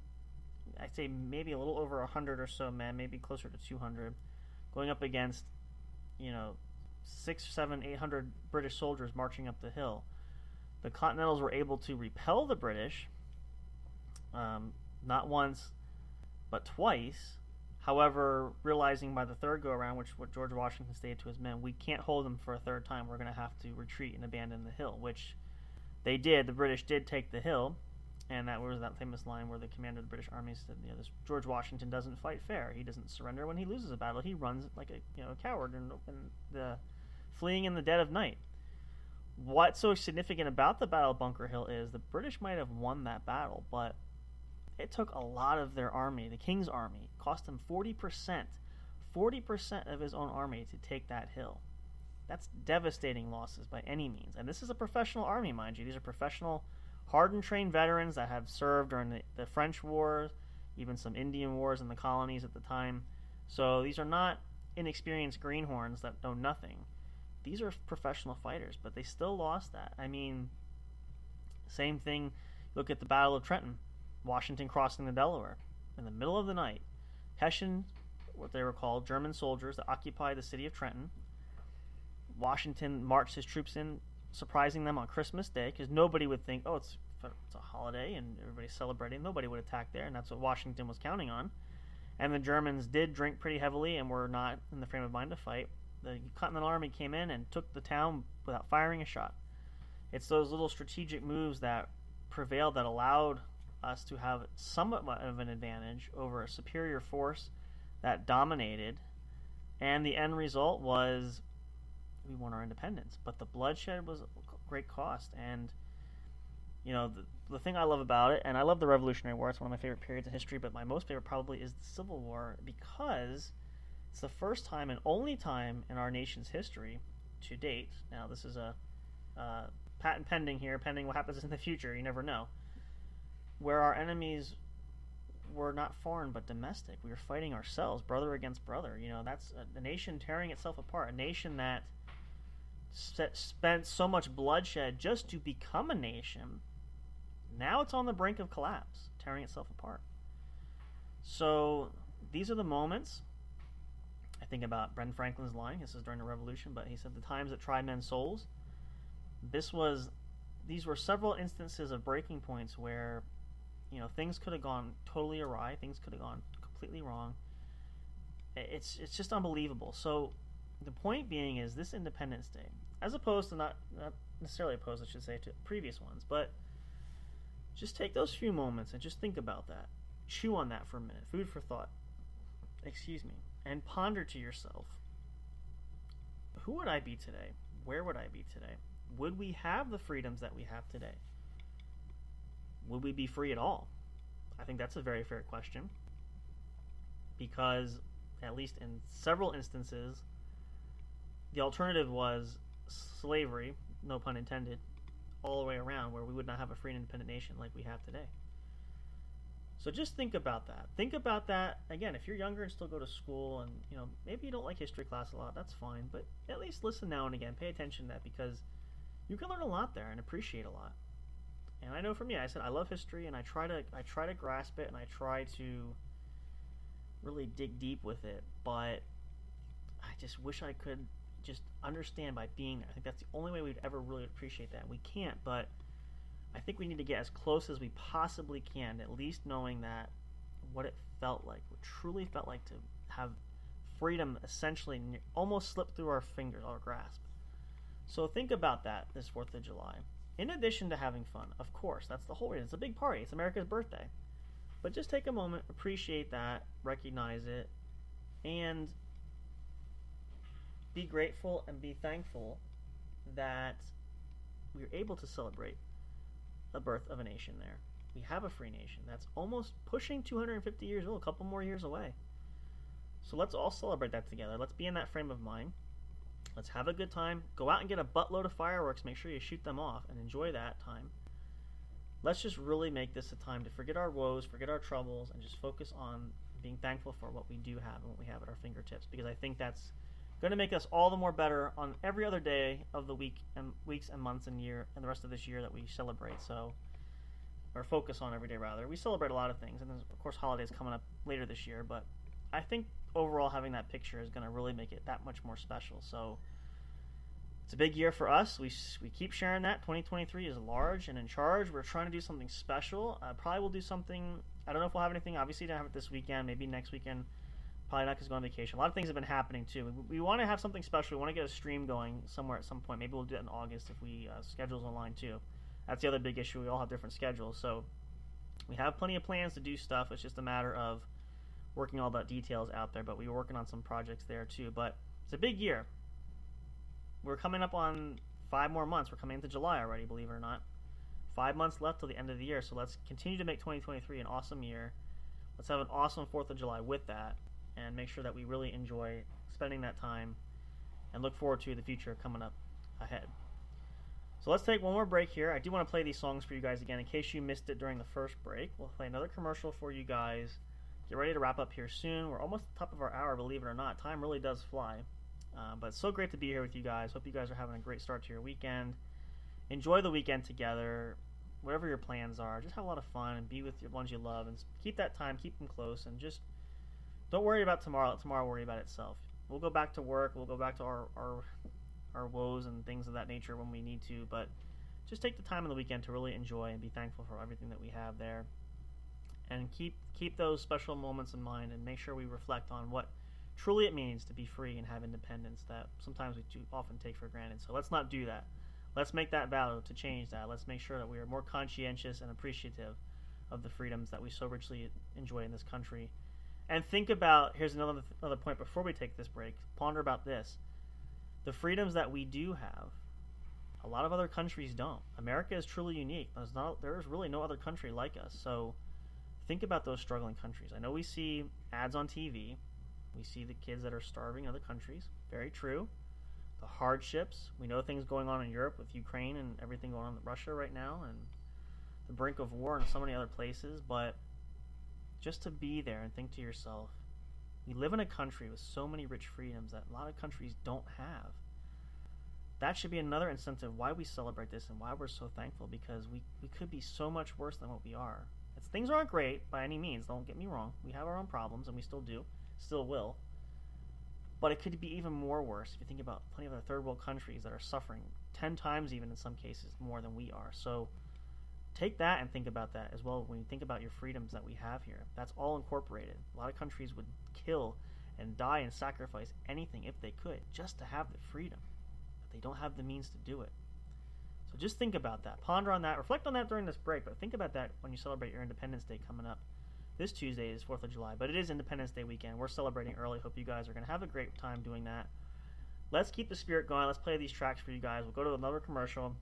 I'd say maybe a little over 100 or so men, maybe closer to 200, going up against, 6, 7, 800 British soldiers marching up the hill. The Continentals were able to repel the British, not once, but twice. However, realizing by the third go-around, what George Washington stated to his men, we can't hold them for a third time. We're going to have to retreat and abandon the hill, which they did. The British did take the hill, and that was that famous line where the commander of the British Army said, George Washington doesn't fight fair. He doesn't surrender when he loses a battle. He runs like a coward and fleeing in the dead of night. What's so significant about the Battle of Bunker Hill is the British might have won that battle, but it took a lot of their army, the King's army. It cost them 40% of his own army to take that hill. That's devastating losses by any means. And this is a professional army, mind you. These are professional, hardened, trained veterans that have served during the French wars, even some Indian wars in the colonies at the time. So these are not inexperienced greenhorns that know nothing. These are professional fighters, but they still lost that. I mean, same thing, look at the Battle of Trenton. Washington crossing the Delaware in the middle of the night. Hessian, what they were called, German soldiers that occupied the city of Trenton. Washington marched his troops in, surprising them on Christmas Day, because nobody would think, it's a holiday and everybody's celebrating. Nobody would attack there, and that's what Washington was counting on. And the Germans did drink pretty heavily and were not in the frame of mind to fight. The Continental Army came in and took the town without firing a shot. It's those little strategic moves that prevailed that allowed us to have somewhat of an advantage over a superior force that dominated, and the end result was we won our independence. But the bloodshed was a great cost, and the thing I love about it, and I love the Revolutionary War, it's one of my favorite periods in history, but my most favorite probably is the Civil War, because it's the first time and only time in our nation's history to date. Now this is a patent pending here, pending what happens in the future, you never know, where our enemies were not foreign but domestic. We were fighting ourselves, brother against brother. That's a nation tearing itself apart, a nation that spent so much bloodshed just to become a nation. Now it's on the brink of collapse, tearing itself apart. So these are the moments. I think about Ben Franklin's line. This is during the Revolution, but he said, "The times that try men's souls." These were several instances of breaking points where things could have gone totally awry. Things could have gone completely wrong. It's just unbelievable. So the point being is this Independence Day, as opposed to not necessarily opposed, I should say, to previous ones, but just take those few moments and just think about that. Chew on that for a minute. Food for thought. And ponder to yourself, who would I be today? Where would I be today? Would we have the freedoms that we have today? Would we be free at all? I think that's a very fair question, because at least in several instances, the alternative was slavery, no pun intended, all the way around, where we would not have a free and independent nation like we have today. So just think about that. Think about that. Again, if you're younger and still go to school and, maybe you don't like history class a lot, that's fine. But at least listen now and again. Pay attention to that, because you can learn a lot there and appreciate a lot. And I know for me, I said I love history, and I try to grasp it, and I try to really dig deep with it. But I just wish I could just understand by being there. I think that's the only way we'd ever really appreciate that. We can't, but I think we need to get as close as we possibly can, at least knowing that what it felt like, what truly felt like to have freedom essentially almost slipped through our fingers, our grasp. So think about that this 4th of July. In addition to having fun, of course, that's the whole reason. It's a big party. It's America's birthday. But just take a moment, appreciate that, recognize it, and be grateful and be thankful that we were able to celebrate the birth of a nation there. We have a free nation that's almost pushing 250 years old, a couple more years away. So let's all celebrate that together. Let's be in that frame of mind. Let's have a good time. Go out and get a buttload of fireworks. Make sure you shoot them off and enjoy that time. Let's just really make this a time to forget our woes, forget our troubles, and just focus on being thankful for what we do have and what we have at our fingertips, because I think that's going to make us all the more better on every other day of the week and weeks and months and year and the rest of this year that we celebrate. So or focus on every day rather. We celebrate a lot of things, and there's of course holidays coming up later this year, but I think overall having that picture is going to really make it that much more special. So it's a big year for us. We keep sharing that. 2023 is large and in charge. We're trying to do something special. Probably we'll do something. I don't know if we'll have anything. Obviously, don't have it this weekend. Maybe next weekend. Probably not because going on vacation. A lot of things have been happening too. We want to have something special. We want to get a stream going somewhere at some point. Maybe we'll do it in August if we schedules online too. That's the other big issue. We all have different schedules, so we have plenty of plans to do stuff. It's just a matter of working all the details out there. But we were working on some projects there too. But it's a big year. We're coming up on 5 more months. We're coming into July already, believe it or not. 5 months left till the end of the year, so let's continue to make 2023 an awesome year. Let's have an awesome 4th of July with that, and make sure that we really enjoy spending that time and look forward to the future coming up ahead. So let's take one more break here. I do want to play these songs for you guys again in case you missed it during the first break. We'll play another commercial for you guys. Get ready to wrap up here soon. We're almost at the top of our hour, believe it or not. Time really does fly. But it's so great to be here with you guys. Hope you guys are having a great start to your weekend. Enjoy the weekend together. Whatever your plans are, just have a lot of fun and be with your ones you love. And keep that time, keep them close, and just don't worry about tomorrow. Let tomorrow worry about itself. We'll go back to work. We'll go back to our woes and things of that nature when we need to. But just take the time on the weekend to really enjoy and be thankful for everything that we have there. And keep those special moments in mind, and make sure we reflect on what truly it means to be free and have independence that sometimes we too often take for granted. So let's not do that. Let's make that vow to change that. Let's make sure that we are more conscientious and appreciative of the freedoms that we so richly enjoy in this country. And think about, here's another point before we take this break, ponder about this. The freedoms that we do have, a lot of other countries don't. America is truly unique. There's really no other country like us. So think about those struggling countries. I know we see ads on TV. We see the kids that are starving in other countries. Very true. The hardships. We know things going on in Europe with Ukraine and everything going on with Russia right now, and the brink of war in so many other places. But just to be there and think to yourself, we live in a country with so many rich freedoms that a lot of countries don't have. That should be another incentive why we celebrate this and why we're so thankful, because we could be so much worse than what we are. Things aren't great by any means, don't get me wrong. We have our own problems, and we still do. Still will. But it could be even more worse if you think about plenty of other third world countries that are suffering 10 times even in some cases more than we are. So take that and think about that as well when you think about your freedoms that we have here. That's all incorporated. A lot of countries would kill and die and sacrifice anything if they could just to have the freedom. But they don't have the means to do it. So just think about that. Ponder on that. Reflect on that during this break, but think about that when you celebrate your Independence Day coming up. This Tuesday is 4th of July, but it is Independence Day weekend. We're celebrating early. Hope you guys are going to have a great time doing that. Let's keep the spirit going. Let's play these tracks for you guys. We'll go to another commercial,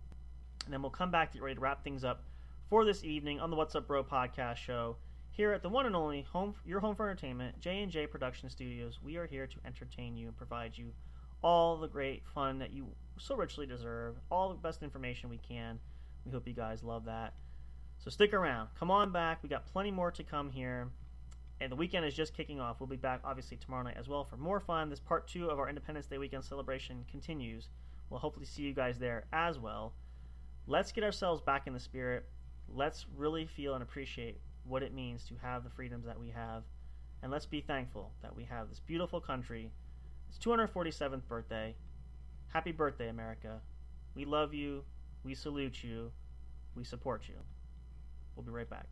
and then we'll come back to get ready to wrap things up for this evening on the What's Up Bro podcast show here at the one and only your home for entertainment, J&J Production Studios. We are here to entertain you and provide you all the great fun that you so richly deserve, all the best information we can. We hope you guys love that. So stick around. Come on back. We got plenty more to come here. And the weekend is just kicking off. We'll be back, obviously, tomorrow night as well for more fun. This part 2 of our Independence Day weekend celebration continues. We'll hopefully see you guys there as well. Let's get ourselves back in the spirit. Let's really feel and appreciate what it means to have the freedoms that we have. And let's be thankful that we have this beautiful country. It's 247th birthday. Happy birthday, America. We love you. We salute you. We support you. We'll be right back.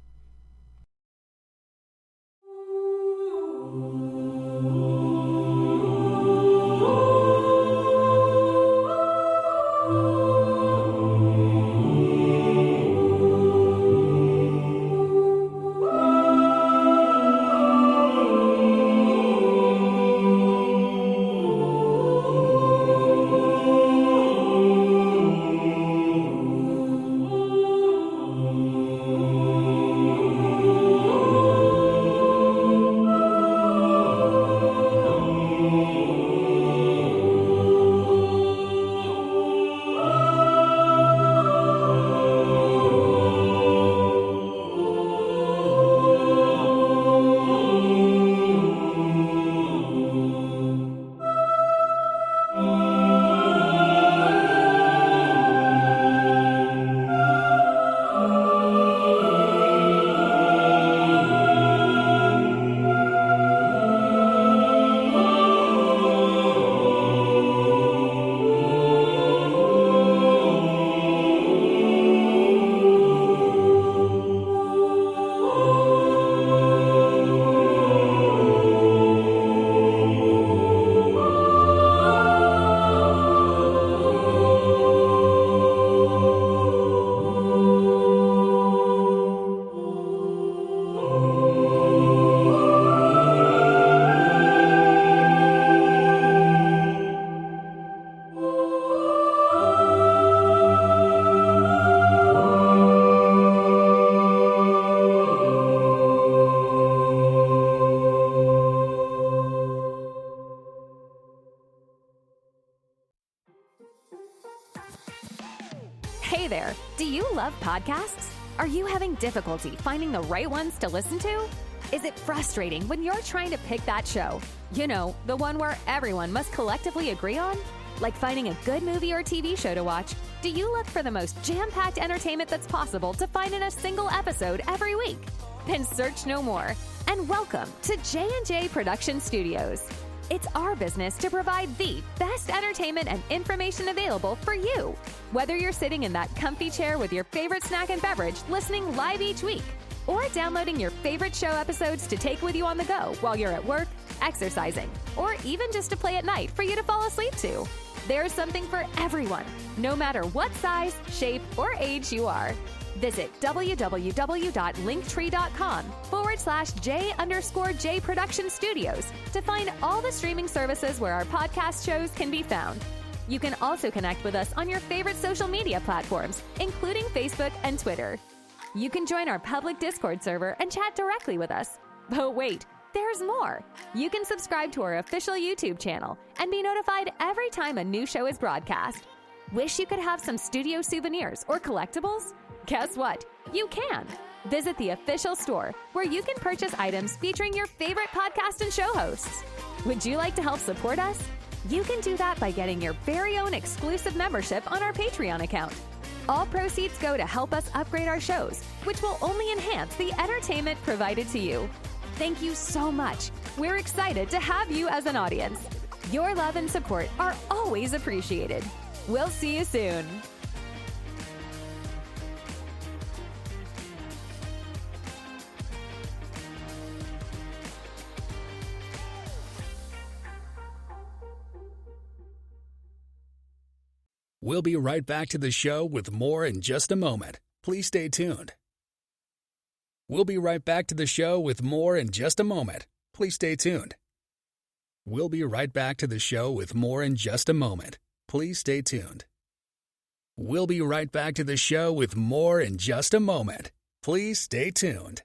there. Do you love podcasts? Are you having difficulty finding the right ones to listen to? Is it frustrating when you're trying to pick that show? You know, the one where everyone must collectively agree on? Like finding a good movie or TV show to watch, do you look for the most jam-packed entertainment that's possible to find in a single episode every week? Then search no more, and welcome to J&J Production Studios. It's our business to provide the best entertainment and information available for you. Whether you're sitting in that comfy chair with your favorite snack and beverage listening live each week, or downloading your favorite show episodes to take with you on the go while you're at work, exercising, or even just to play at night for you to fall asleep to. There's something for everyone, no matter what size, shape, or age you are. Visit www.linktree.com/J_J Production Studios to find all the streaming services where our podcast shows can be found. You can also connect with us on your favorite social media platforms, including Facebook and Twitter. You can join our public Discord server and chat directly with us. But wait, there's more. You can subscribe to our official YouTube channel and be notified every time a new show is broadcast. Wish you could have some studio souvenirs or collectibles? Guess what? You can. Visit the official store where you can purchase items featuring your favorite podcast and show hosts. Would you like to help support us? You can do that by getting your very own exclusive membership on our Patreon account. All proceeds go to help us upgrade our shows, which will only enhance the entertainment provided to you. Thank you so much. We're excited to have you as an audience. Your love and support are always appreciated. We'll see you soon. We'll be right back to the show with more in just a moment. Please stay tuned. We'll be right back to the show with more in just a moment. Please stay tuned. We'll be right back to the show with more in just a moment. Please stay tuned. We'll be right back to the show with more in just a moment. Please stay tuned.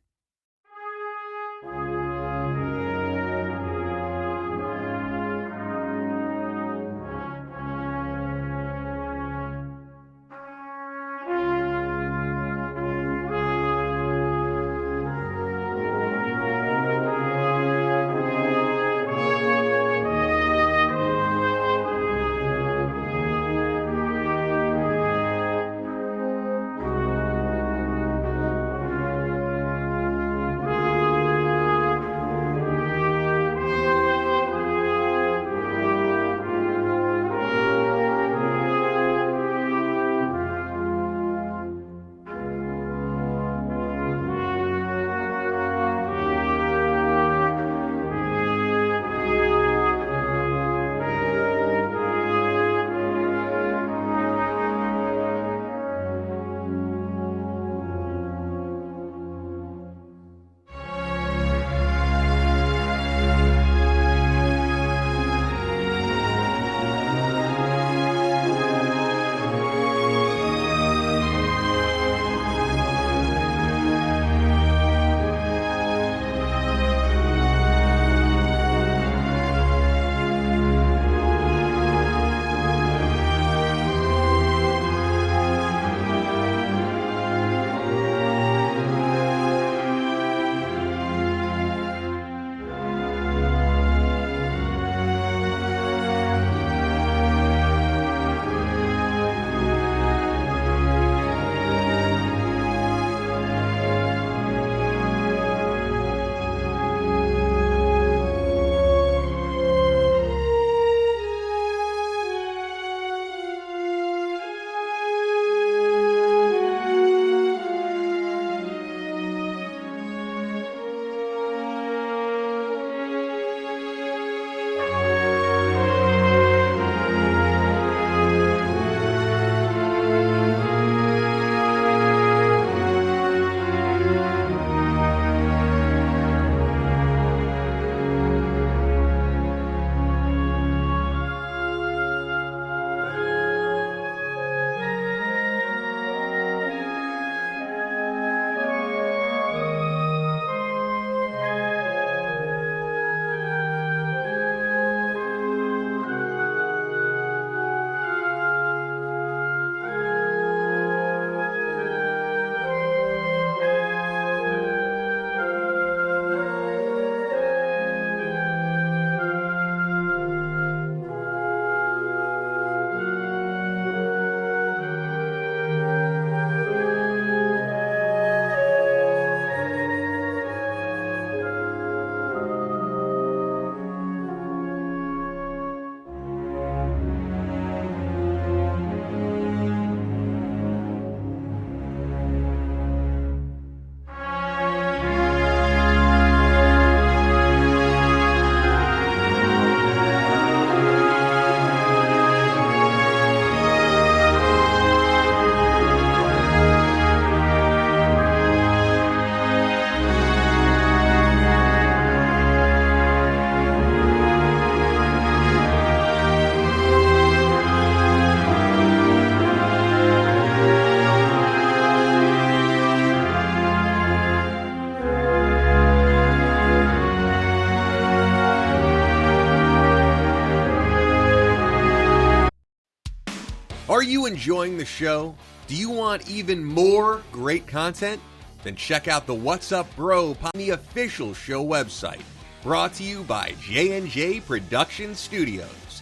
Are you enjoying the show? Do you want even more great content? Then check out the What's Up Bro on the official show website, brought to you by J&J Production Studios.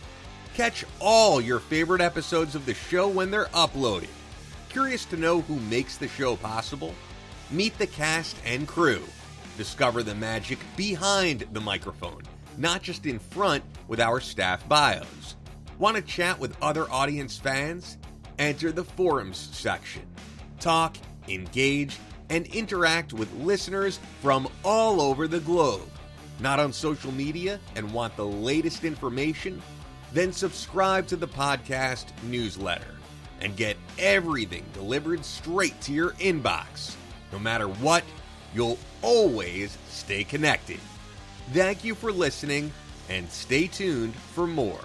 Catch all your favorite episodes of the show when they're uploaded. Curious to know who makes the show possible? Meet the cast and crew. Discover the magic behind the microphone, not just in front with our staff bios. Want to chat with other audience fans? Enter the forums section. Talk, engage, and interact with listeners from all over the globe. Not on social media and want the latest information? Then subscribe to the podcast newsletter and get everything delivered straight to your inbox. No matter what, you'll always stay connected. Thank you for listening, and stay tuned for more.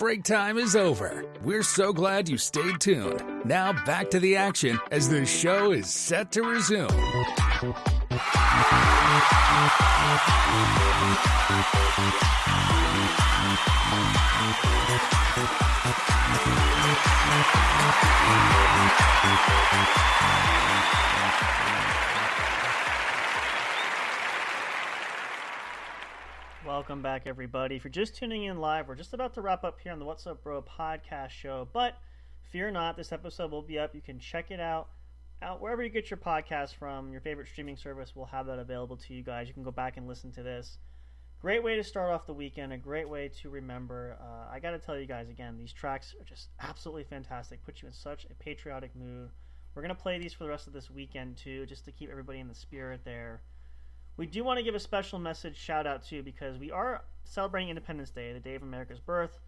Break time is over. We're so glad you stayed tuned. Now back to the action as the show is set to resume. Welcome back, everybody. If you're just tuning in live, we're just about to wrap up here on the What's Up Bro podcast show. But fear not, this episode will be up. You can check it out wherever you get your podcast from. Your favorite streaming service will have that available to you guys. You can go back and listen to this. Great way to start off the weekend. A great way to remember. I got to tell you guys again, these tracks are just absolutely fantastic. Put you in such a patriotic mood. We're going to play these for the rest of this weekend too, just to keep everybody in the spirit there. We do want to give a special message shout out too, because we are celebrating Independence Day, the day of America's birth,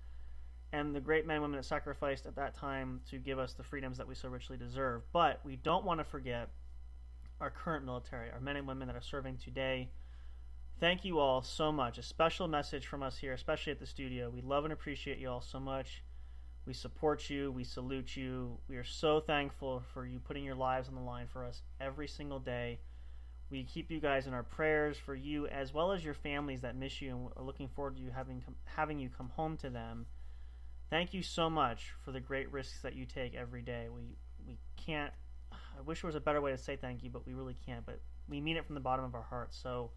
and the great men and women that sacrificed at that time to give us the freedoms that we so richly deserve. But we don't want to forget our current military, our men and women that are serving today. Thank you all so much. A special message from us here, especially at the studio. We love and appreciate you all so much. We support you. We salute you. We are so thankful for you putting your lives on the line for us every single day. We keep you guys in our prayers for you, as well as your families that miss you and are looking forward to you having you come home to them. Thank you so much for the great risks that you take every day. We can't. I wish there was a better way to say thank you, but we really can't. But we mean it from the bottom of our hearts. So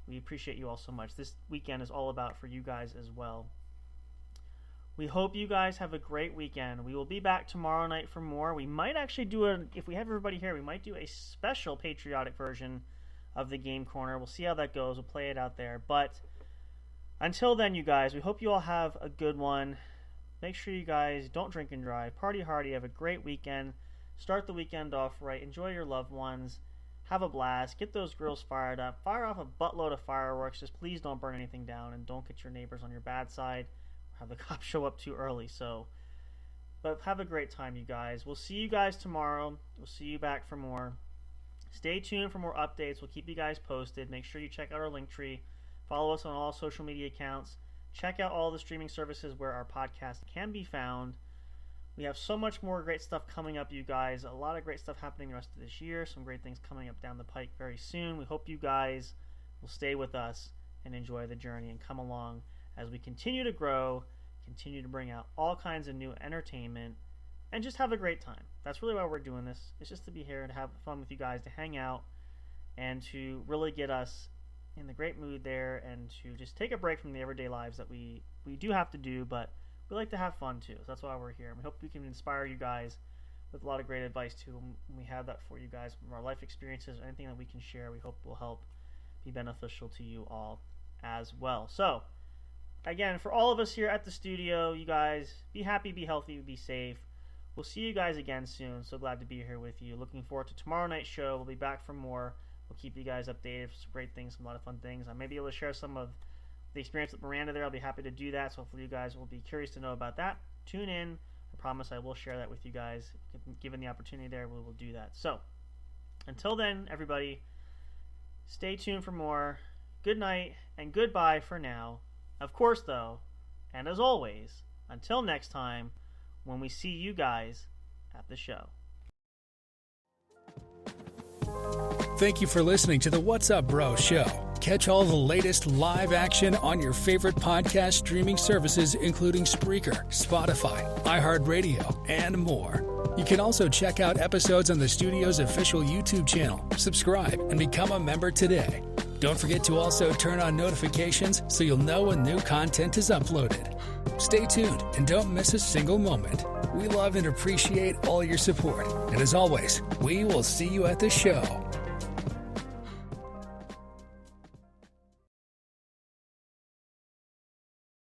we appreciate you all so much. This weekend is all about for you guys as well. We hope you guys have a great weekend. We will be back tomorrow night for more. We might actually if we have everybody here, we might do a special patriotic version of the Game Corner. We'll see how that goes. We'll play it out there. But until then, you guys, we hope you all have a good one. Make sure you guys don't drink and drive. Party hardy. Have a great weekend. Start the weekend off right. Enjoy your loved ones. Have a blast. Get those grills fired up. Fire off a buttload of fireworks. Just please don't burn anything down, and don't get your neighbors on your bad side. Have the cops show up too early. But have a great time, you guys. We'll see you guys tomorrow. We'll see you back for more. Stay tuned for more updates. We'll keep you guys posted. Make sure you check out our link tree. Follow us on all social media accounts. Check out all the streaming services where our podcast can be found. We have so much more great stuff coming up, you guys. A lot of great stuff happening the rest of this year. Some great things coming up down the pike very soon. We hope you guys will stay with us and enjoy the journey and come along as we continue to grow, continue to bring out all kinds of new entertainment, and just have a great time. That's really why we're doing this. It's just to be here and have fun with you guys, to hang out, and to really get us in the great mood there, and to just take a break from the everyday lives that we do have to do, but we like to have fun too. So that's why we're here. And we hope we can inspire you guys with a lot of great advice too. And we have that for you guys from our life experiences, anything that we can share, we hope will help be beneficial to you all as well. So again, for all of us here at the studio, you guys, be happy, be healthy, be safe. We'll see you guys again soon. So glad to be here with you. Looking forward to tomorrow night's show. We'll be back for more. We'll keep you guys updated for some great things, some a lot of fun things. I may be able to share some of the experience with Miranda there. I'll be happy to do that. So hopefully you guys will be curious to know about that. Tune in. I promise I will share that with you guys. Given the opportunity there, we will do that. So until then, everybody, stay tuned for more. Good night and goodbye for now. Of course, though, and as always, until next time, when we see you guys at the show. Thank you for listening to the What's Up Bro show. Catch all the latest live action on your favorite podcast streaming services, including Spreaker, Spotify, iHeartRadio, and more. You can also check out episodes on the studio's official YouTube channel. Subscribe and become a member today. Don't forget to also turn on notifications so you'll know when new content is uploaded. Stay tuned and don't miss a single moment. We love and appreciate all your support. And as always, we will see you at the show.